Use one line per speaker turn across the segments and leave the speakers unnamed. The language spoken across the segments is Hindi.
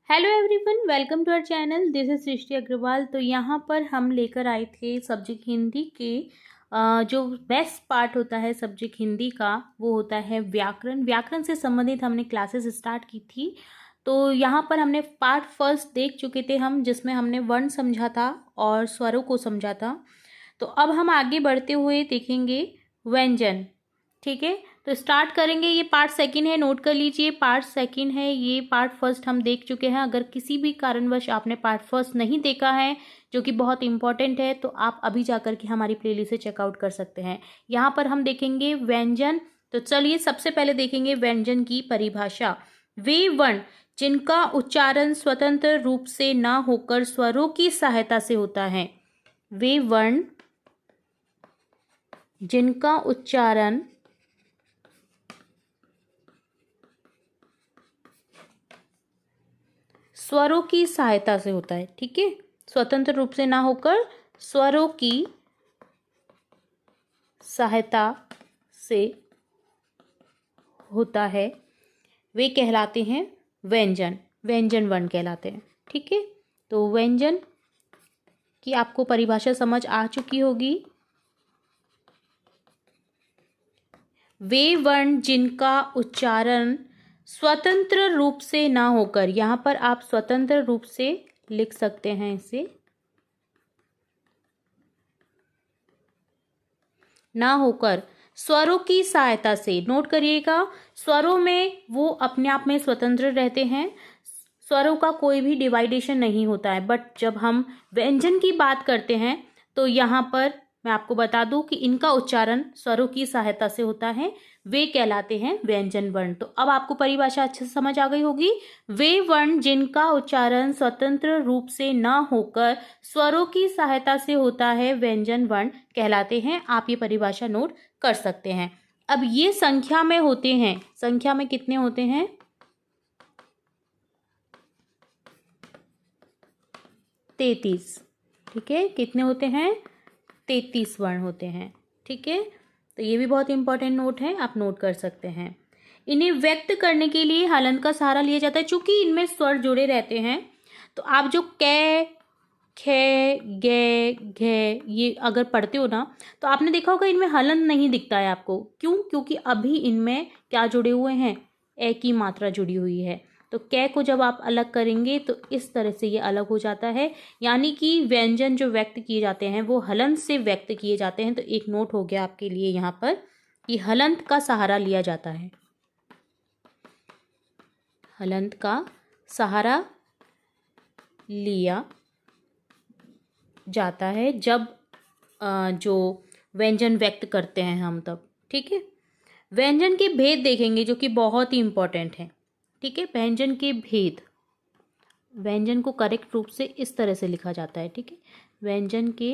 Hello everyone, welcome to our channel. This is Srishti Agarwal. तो यहाँ पर हम लेकर आए थे सब्जेक्ट हिंदी के जो बेस्ट पार्ट होता है सब्जेक्ट हिंदी का, वो होता है व्याकरण। व्याकरण से संबंधित हमने क्लासेस स्टार्ट की थी। तो यहाँ पर हमने पार्ट फर्स्ट देख चुके थे हम, जिसमें हमने वर्ण समझा था और स्वरों को समझा था। तो अब हम आगे बढ़ते हुए देखेंगे व्यंजन। ठीक है, तो स्टार्ट करेंगे। ये पार्ट सेकंड है, नोट कर लीजिए। पार्ट सेकंड है, ये पार्ट फर्स्ट हम देख चुके हैं। अगर किसी भी कारणवश आपने पार्ट फर्स्ट नहीं देखा है, जो कि बहुत इंपॉर्टेंट है, तो आप अभी जाकर के हमारी प्लेलिस्ट से चेकआउट कर सकते हैं। यहाँ पर हम देखेंगे व्यंजन। तो चलिए सबसे पहले देखेंगे व्यंजन की परिभाषा। वे वर्ण जिनका उच्चारण स्वतंत्र रूप से ना होकर स्वरों की सहायता से होता है। वे वर्ण जिनका उच्चारण स्वरों की सहायता से होता है। ठीक है, स्वतंत्र रूप से ना होकर स्वरों की सहायता से होता है, वे कहलाते हैं व्यंजन। व्यंजन वर्ण कहलाते हैं। ठीक है, तो व्यंजन की आपको परिभाषा समझ आ चुकी होगी। वे वर्ण जिनका उच्चारण स्वतंत्र रूप से ना होकर, यहाँ पर आप स्वतंत्र रूप से लिख सकते हैं इसे, ना होकर स्वरों की सहायता से। नोट करिएगा, स्वरों में वो अपने आप में स्वतंत्र रहते हैं, स्वरों का कोई भी डिवाइडेशन नहीं होता है। बट जब हम व्यंजन की बात करते हैं तो यहाँ पर मैं आपको बता दूं कि इनका उच्चारण स्वरों की सहायता से होता है, वे कहलाते हैं व्यंजन वर्ण। तो अब आपको परिभाषा अच्छे से समझ आ गई होगी। वे वर्ण जिनका उच्चारण स्वतंत्र रूप से ना होकर स्वरों की सहायता से होता है, व्यंजन वर्ण कहलाते हैं। आप ये परिभाषा नोट कर सकते हैं। अब ये संख्या में होते हैं। संख्या में कितने होते हैं? 33। ठीक है, कितने होते हैं? 33 वर्ण होते हैं। ठीक है, तो ये भी बहुत इंपॉर्टेंट नोट है, आप नोट कर सकते हैं। इन्हें व्यक्त करने के लिए हलंत का सहारा लिया जाता है। चूंकि इनमें स्वर जुड़े रहते हैं, तो आप जो कै, खे, गे, घे ये अगर पढ़ते हो ना, तो आपने देखा होगा इनमें हलंत नहीं दिखता है आपको। क्यों? क्योंकि अभी इनमें क्या जुड़े हुए हैं? ए की मात्रा जुड़ी हुई है। तो कै को जब आप अलग करेंगे तो इस तरह से ये अलग हो जाता है। यानी कि व्यंजन जो व्यक्त किए जाते हैं वो हलंत से व्यक्त किए जाते हैं। तो एक नोट हो गया आपके लिए यहाँ पर कि हलंत का सहारा लिया जाता है। हलंत का सहारा लिया जाता है जब जो व्यंजन व्यक्त करते हैं हम तब। ठीक है, व्यंजन के भेद देखेंगे जो कि बहुत ही इंपॉर्टेंट है। ठीक है, व्यंजन के भेद। व्यंजन को करेक्ट रूप से इस तरह से लिखा जाता है। ठीक है, व्यंजन के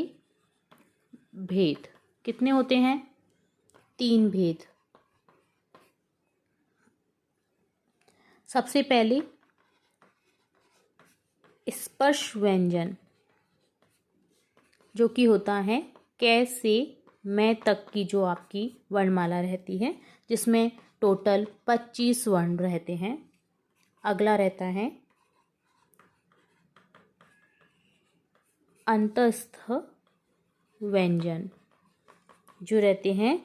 भेद कितने होते हैं? 3 भेद। सबसे पहले स्पर्श व्यंजन, जो कि होता है कै से मैं तक की जो आपकी वर्णमाला रहती है, जिसमें टोटल 25 वर्ण रहते हैं। अगला रहता है अंतस्थ व्यंजन, जो रहते हैं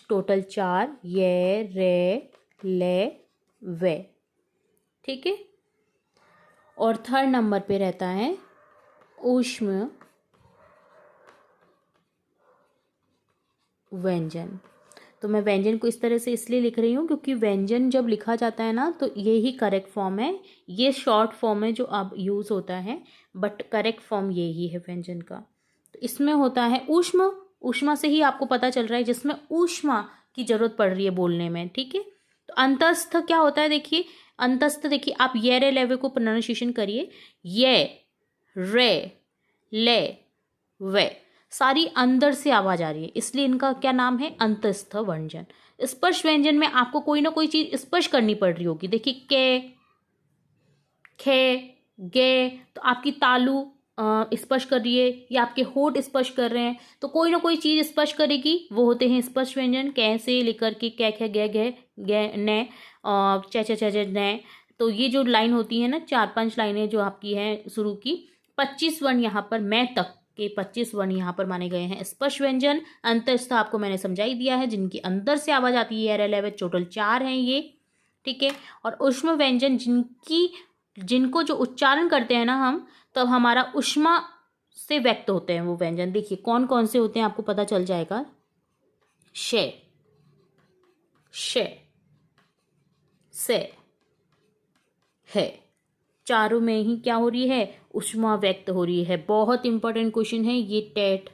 टोटल 4, ये, रे, ले, वे। ठीक है, और थर्ड नंबर पे रहता है ऊष्म व्यंजन। तो मैं व्यंजन को इस तरह से इसलिए लिख रही हूँ क्योंकि व्यंजन जब लिखा जाता है ना, तो ये ही करेक्ट फॉर्म है। ये शॉर्ट फॉर्म है जो अब यूज़ होता है, बट करेक्ट फॉर्म ये ही है व्यंजन का। तो इसमें होता है ऊष्मा। ऊष्मा से ही आपको पता चल रहा है, जिसमें ऊष्मा की जरूरत पड़ रही है बोलने में। ठीक है, तो अंतस्थ क्या होता है? देखिए, अंतस्थ देखिए, आप ये रे लेवे को प्रोनाउंसिएशन करिए। ये, रे, ले, वे, सारी अंदर से आवाज आ रही है, इसलिए इनका क्या नाम है? अंतस्थ व्यंजन। स्पर्श व्यंजन में आपको कोई ना कोई चीज स्पर्श करनी पड़ रही होगी। देखिए, के, खे, गे, तो आपकी तालू स्पर्श कर रही है या आपके होठ स्पर्श कर रहे हैं, तो कोई ना कोई चीज स्पर्श करेगी, वो होते हैं स्पर्श व्यंजन। कै से लेकर के कै, खे, गे, घे, गे, ने, चे, चे, चे, चे, ने, तो ये जो लाइन होती है ना, 4-5 लाइनें जो आपकी हैं शुरू की, 25 वर्ण यहाँ पर मैं तक के 25 वर्ण यहाँ पर माने गए हैं स्पर्श व्यंजन। अंतस्थ आपको मैंने समझाई दिया है, जिनकी अंदर से आवाज आती है एयर 11, टोटल 4 हैं ये, ठीक है। और ऊष्म व्यंजन जिनको जो उच्चारण करते हैं ना हम, तब हमारा ऊष्मा से व्यक्त होते हैं वो व्यंजन। देखिए कौन कौन से होते हैं आपको पता चल जाएगा। श, श, से, है, चारों में ही क्या हो रही है, ऊष्मा व्यक्त हो रही है। बहुत इंपॉर्टेंट क्वेश्चन है ये, टेट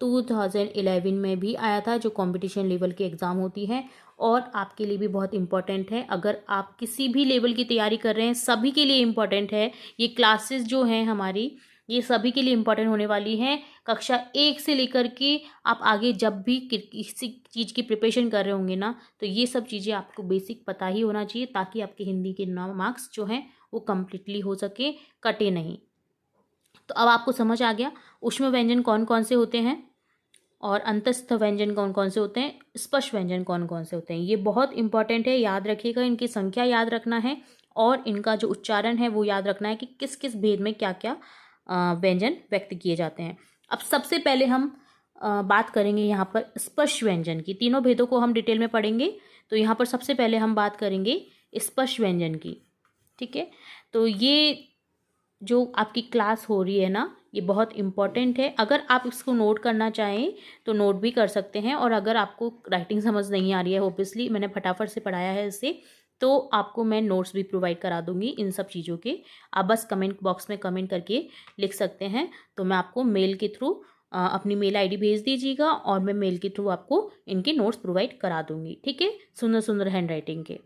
2011 में भी आया था, जो कंपटीशन लेवल की एग्ज़ाम होती है, और आपके लिए भी बहुत इंपॉर्टेंट है। अगर आप किसी भी लेवल की तैयारी कर रहे हैं, सभी के लिए इम्पॉर्टेंट है। ये क्लासेस जो हैं हमारी, ये सभी के लिए इम्पॉर्टेंट होने वाली हैं। कक्षा 1 से लेकर के आप आगे जब भी किसी चीज़ की प्रिपरेशन कर रहे होंगे ना, तो ये सब चीज़ें आपको बेसिक पता ही होना चाहिए, ताकि आपके हिंदी के मार्क्स जो हैं वो कम्प्लीटली हो सके, कटे नहीं। तो अब आपको समझ आ गया ऊष्म व्यंजन कौन कौन से होते हैं और अंतस्थ व्यंजन कौन कौन से होते हैं, स्पर्श व्यंजन कौन कौन से होते हैं। ये बहुत इंपॉर्टेंट है, याद रखिएगा। इनकी संख्या याद रखना है और इनका जो उच्चारण है वो याद रखना है कि किस किस भेद में क्या क्या व्यंजन व्यक्त किए जाते हैं। अब सबसे पहले हम बात करेंगे यहाँ पर स्पर्श व्यंजन की। तीनों भेदों को हम डिटेल में पढ़ेंगे। तो यहाँ पर सबसे पहले हम बात करेंगे स्पर्श व्यंजन की, ठीक है। तो ये जो आपकी क्लास हो रही है ना, ये बहुत इम्पॉर्टेंट है। अगर आप इसको नोट करना चाहें तो नोट भी कर सकते हैं, और अगर आपको राइटिंग समझ नहीं आ रही है, ऑब्वियसली मैंने फटाफट से पढ़ाया है इसे, तो आपको मैं नोट्स भी प्रोवाइड करा दूंगी इन सब चीज़ों के। आप बस कमेंट बॉक्स में कमेंट करके लिख सकते हैं, तो मैं आपको मेल के थ्रू अपनी मेल आईडी भेज दीजिएगा, और मैं मेल के थ्रू आपको इनके नोट्स प्रोवाइड करा दूंगी, ठीक है, सुंदर सुंदर हैंड राइटिंग के।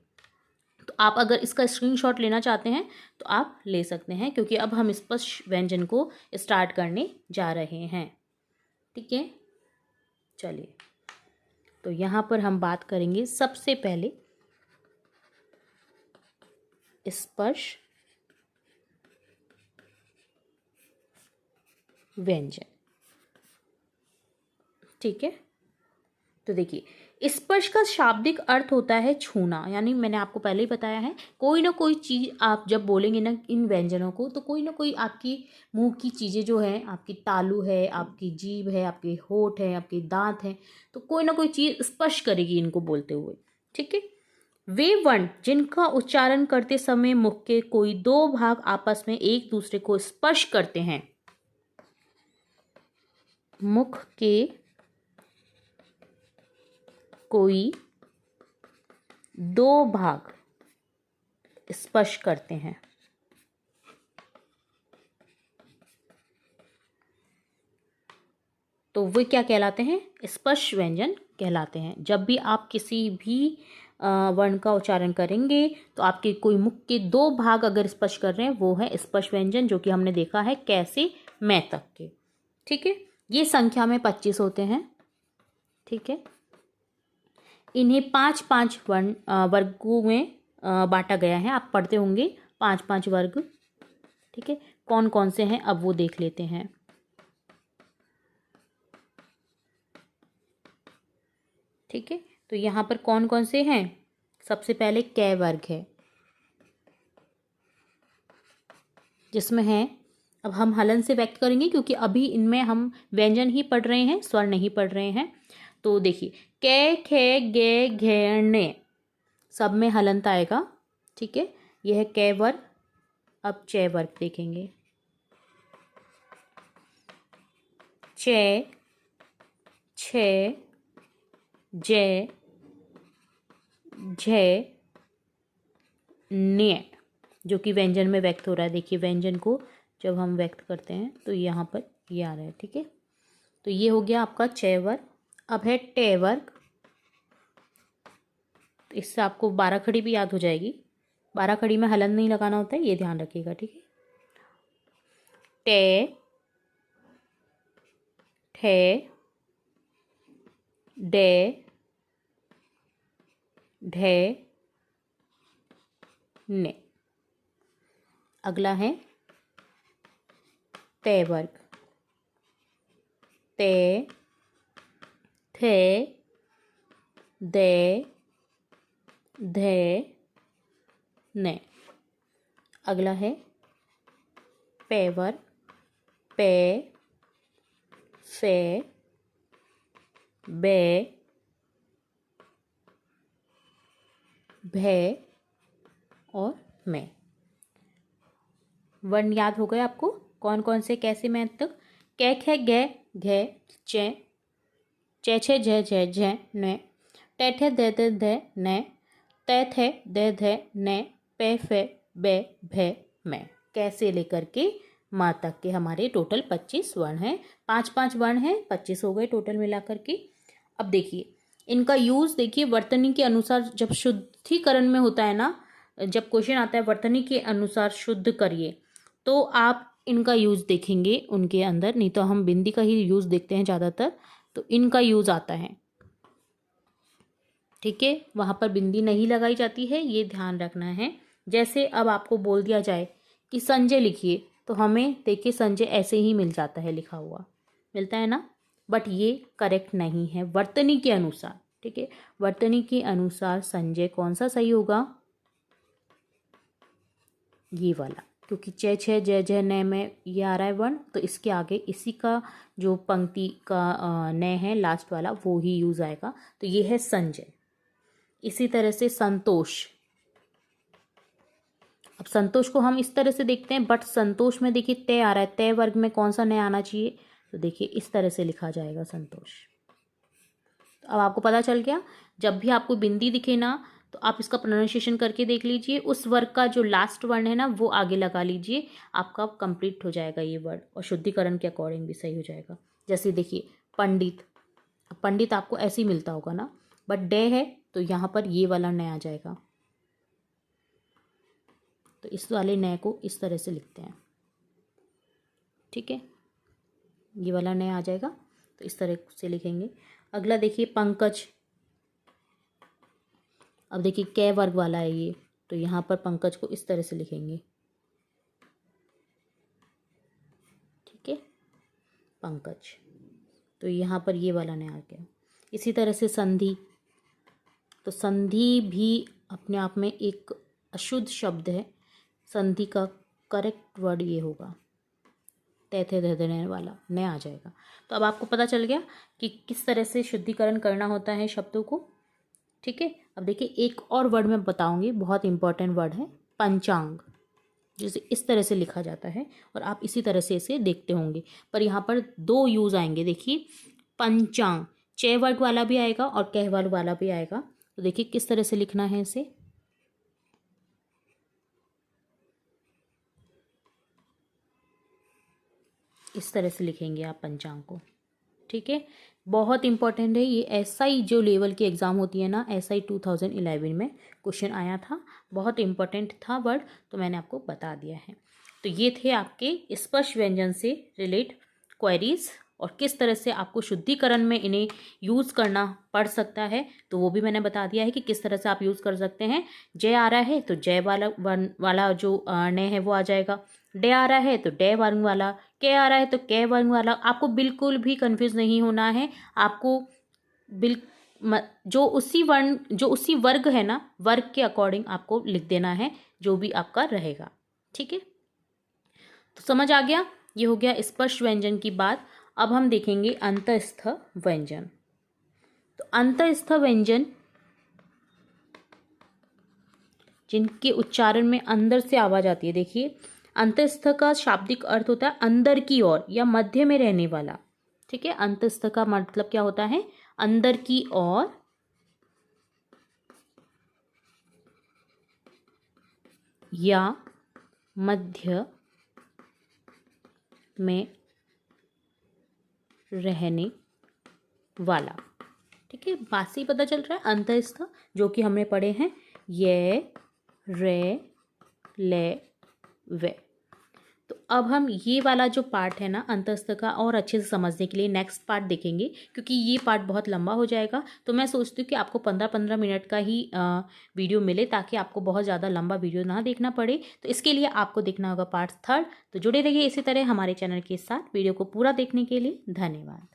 तो आप अगर इसका स्क्रीनशॉट लेना चाहते हैं तो आप ले सकते हैं, क्योंकि अब हम स्पर्श व्यंजन को स्टार्ट करने जा रहे हैं, ठीक है। चलिए, तो यहाँ पर हम बात करेंगे सबसे पहले स्पर्श व्यंजन, ठीक है। तो देखिए, स्पर्श का शाब्दिक अर्थ होता है छूना, यानी मैंने आपको पहले ही बताया है, कोई ना कोई चीज़ आप जब बोलेंगे ना इन व्यंजनों को, तो कोई ना कोई आपकी मुंह की चीज़ें जो हैं, आपकी तालू है, आपकी जीभ है, आपके होठ है, आपके दांत हैं, तो कोई ना कोई चीज़ स्पर्श करेगी इनको बोलते हुए, ठीक है। वे वर्ण जिनका उच्चारण करते समय मुख के कोई दो भाग आपस में एक दूसरे को स्पर्श करते हैं, मुख के कोई दो भाग स्पर्श करते हैं, तो वे क्या कहलाते हैं, स्पर्श व्यंजन कहलाते हैं। जब भी आप किसी भी वर्ण का उच्चारण करेंगे तो आपके कोई मुख के दो भाग अगर स्पर्श कर रहे हैं, वो है स्पर्श व्यंजन, जो कि हमने देखा है कैसे, मैं तक के, ठीक है। ये संख्या में 25 होते हैं, ठीक है। इन्हें 5-5 वर्गों में बांटा गया है। आप पढ़ते होंगे 5-5 वर्ग, ठीक है। कौन कौन से हैं अब वो देख लेते हैं। ठीक है, तो यहाँ पर कौन कौन से हैं। सबसे पहले कै वर्ग है, जिसमें है, अब हम हलन से व्यक्त करेंगे क्योंकि अभी इनमें हम व्यंजन ही पढ़ रहे हैं, स्वर नहीं पढ़ रहे हैं। तो देखिए, कै खे गे घे ने, सब में हलंत आएगा, ठीक है। यह है कै वर्ग। अब चै वर्ग देखेंगे, चै, छे, जय, झय, न्य, जो कि व्यंजन में व्यक्त हो रहा है। देखिए, व्यंजन को जब हम व्यक्त करते हैं तो यहाँ पर ये आ रहा है, ठीक है। तो ये हो गया आपका चय वर्ग। अब है टे वर्ग। तो इससे आपको 12 खड़ी भी याद हो जाएगी। 12 खड़ी में हलन नहीं लगाना होता है, ये ध्यान रखिएगा, ठीक है। टे, ठे, डे, ढे, ने। अगला है ते वर्ग। ते, थे, दे, धे, ने। अगला है पेवर, पे, फे, बे, भे और मैं। वर्ण याद हो गए आपको कौन कौन से कैसे मैं तक? कै खे गे घे चे, चे छे झे झे झे ने, टे ठे दे दे धे ने, ते थे दे धे ने, पे फे बे भे मैं। कैसे लेकर के माँ तक के हमारे टोटल 25 वर्ण हैं। 5-5 वर्ण हैं, 25 हो गए टोटल मिलाकर के। अब देखिए इनका यूज़, देखिए वर्तनी के अनुसार जब शुद्धिकरण में होता है ना, जब क्वेश्चन आता है वर्तनी के अनुसार शुद्ध करिए, तो आप इनका यूज़ देखेंगे उनके अंदर, नहीं तो हम बिंदी का ही यूज़ देखते हैं ज़्यादातर, तो इनका यूज़ आता है। ठीक है, वहाँ पर बिंदी नहीं लगाई जाती है, ये ध्यान रखना है। जैसे अब आपको बोल दिया जाए कि संजय लिखिए, तो हमें देखिए संजय ऐसे ही मिल जाता है, लिखा हुआ मिलता है ना, बट ये करेक्ट नहीं है वर्तनी के अनुसार। ठीक है, वर्तनी के अनुसार संजय कौन सा सही होगा? ये वाला, क्योंकि चे छे जय जय नय में ये आ रहा है वर्ण, तो इसके आगे इसी का जो पंक्ति का नय है लास्ट वाला, वो ही यूज आएगा, तो ये है संजय। इसी तरह से संतोष, अब संतोष को हम इस तरह से देखते हैं, बट संतोष में देखिए तय आ रहा है, तय वर्ग में कौन सा नय आना चाहिए? तो देखिए इस तरह से लिखा जाएगा संतोष। तो अब आपको पता चल गया, जब भी आपको बिंदी दिखे ना, तो आप इसका प्रोनाउंसिएशन करके देख लीजिए, उस वर्ग का जो लास्ट वर्ण है ना वो आगे लगा लीजिए, आपका कंप्लीट हो जाएगा ये वर्ड, और शुद्धिकरण के अकॉर्डिंग भी सही हो जाएगा। जैसे देखिए पंडित, पंडित आपको ऐसे ही मिलता होगा ना, बट डे है तो यहाँ पर ये वाला नय आ जाएगा, तो इस वाले नय को इस तरह से लिखते हैं। ठीक है, ये वाला नय आ जाएगा, तो इस तरह से लिखेंगे। अगला देखिए पंकज, अब देखिए कै वर्ग वाला है ये, तो यहाँ पर पंकज को इस तरह से लिखेंगे। ठीक है, पंकज, तो यहाँ पर ये वाला नया आ गया। इसी तरह से संधि, तो संधि भी अपने आप में एक अशुद्ध शब्द है, संधि का करेक्ट वर्ड ये होगा, तय थे देने वाला नया आ जाएगा। तो अब आपको पता चल गया कि किस तरह से शुद्धिकरण करना होता है शब्दों को। ठीक है, अब देखिए एक और वर्ड मैं बताऊंगी, बहुत इंपॉर्टेंट वर्ड है पंचांग, जिसे इस तरह से लिखा जाता है, और आप इसी तरह से इसे देखते होंगे, पर यहाँ पर दो यूज आएंगे। देखिए पंचांग, चे वर्ग वाला भी आएगा और कह वर्ग वाला भी आएगा, तो देखिए किस तरह से लिखना है इसे। इस तरह से लिखेंगे आप पंचांग को। ठीक है, बहुत इंपॉर्टेंट है ये। एसआई जो लेवल की एग्ज़ाम होती है ना, एसआई 2011 में क्वेश्चन आया था, बहुत इंपॉर्टेंट था वर्ड, तो मैंने आपको बता दिया है। तो ये थे आपके स्पर्श व्यंजन से रिलेट क्वेरीज, और किस तरह से आपको शुद्धिकरण में इन्हें यूज़ करना पड़ सकता है, तो वो भी मैंने बता दिया है कि किस तरह से आप यूज़ कर सकते हैं। जय आ रहा है तो जय वाला जो नय है वो आ जाएगा, डे आ रहा है तो डे वर्ण वाला, के आ रहा है तो के वर्ण वाला। आपको बिल्कुल भी कंफ्यूज नहीं होना है, आपको जो उसी वर्ग है ना, वर्ग के अकॉर्डिंग आपको लिख देना है जो भी आपका रहेगा। ठीक है, तो समझ आ गया, ये हो गया स्पर्श व्यंजन की बात। अब हम देखेंगे अंतःस्थ व्यंजन। तो अंतःस्थ व्यंजन जिनके उच्चारण में अंदर से आवाज आती है, देखिए अंतःस्थ का शाब्दिक अर्थ होता है अंदर की ओर या मध्य में रहने वाला। ठीक है, अंतःस्थ का मतलब क्या होता है? अंदर की ओर या मध्य में रहने वाला। ठीक है, बात से ही पता चल रहा है। अंतःस्थ जो कि हमने पढ़े हैं, ये, रे, ले, वे। तो अब हम ये वाला जो पार्ट है ना अंतःस्थ का, और अच्छे से समझने के लिए नेक्स्ट पार्ट देखेंगे, क्योंकि ये पार्ट बहुत लंबा हो जाएगा। तो मैं सोचती हूँ कि आपको 15-15 मिनट का ही वीडियो मिले, ताकि आपको बहुत ज़्यादा लंबा वीडियो ना देखना पड़े। तो इसके लिए आपको देखना होगा पार्ट 3। तो जुड़े रहिए इसी तरह हमारे चैनल के साथ। वीडियो को पूरा देखने के लिए धन्यवाद।